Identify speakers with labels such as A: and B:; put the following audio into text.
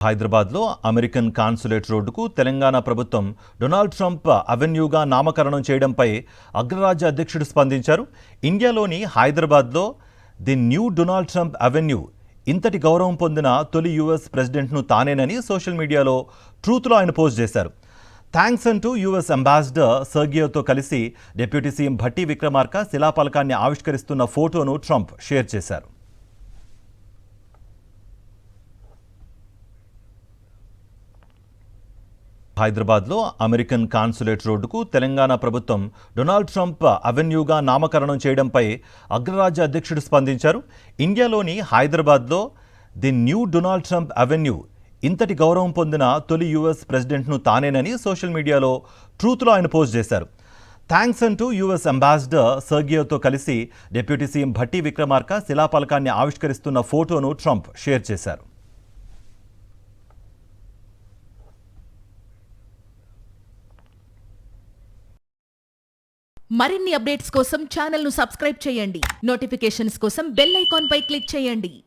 A: హైదరాబాద్లో American consulate రోడ్డుకు తెలంగాణ ప్రభుత్వం డొనాల్డ్ ట్రంప్ అవెన్యూగా నామకరణం చేయడంపై అగ్రరాజ్య అధ్యక్షుడు స్పందించారు. ఇండియాలోని హైదరాబాద్లో the new Donald Trump avenue ఇంతటి గౌరవం పొందిన తొలి యుఎస్ ప్రెసిడెంట్ను తానేనని సోషల్ మీడియాలో ట్రూత్లో ఆయన పోస్ట్ చేశారు. థ్యాంక్స్ అంటూ యుఎస్ అంబాసిడర్ సర్గియోతో కలిసి డిప్యూటీ సీఎం భట్టి విక్రమార్క శిలాఫలకాన్ని ఆవిష్కరిస్తున్న ఫోటోను ట్రంప్ షేర్ చేశారు. హైదరాబాద్లో అమెరికన్ కాన్సులేట్ రోడ్డుకు తెలంగాణ ప్రభుత్వం డొనాల్డ్ ట్రంప్ అవెన్యూగా నామకరణం చేయడంపై అగ్రరాజ్య అధ్యక్షుడు స్పందించారు. ఇండియాలోని హైదరాబాద్లో the new Donald Trump avenue ఇంతటి గౌరవం పొందిన తొలి యుఎస్ ప్రెసిడెంట్ను తానేనని సోషల్ మీడియాలో ట్రూత్లో ఆయన పోస్ట్ చేశారు. థ్యాంక్స్ అంటూ యుఎస్ అంబాసిడర్ సర్గియోతో కలిసి డిప్యూటీ సీఎం భట్టి విక్రమార్క శిలాఫలకాన్ని ఆవిష్కరిస్తున్న ఫోటోను ట్రంప్ షేర్ చేశారు.
B: మరిన్ని అప్డేట్స్ కోసం ఛానల్ ను సబ్స్క్రైబ్ చేయండి. నోటిఫికేషన్స్ కోసం బెల్ ఐకాన్ పై క్లిక్ చేయండి.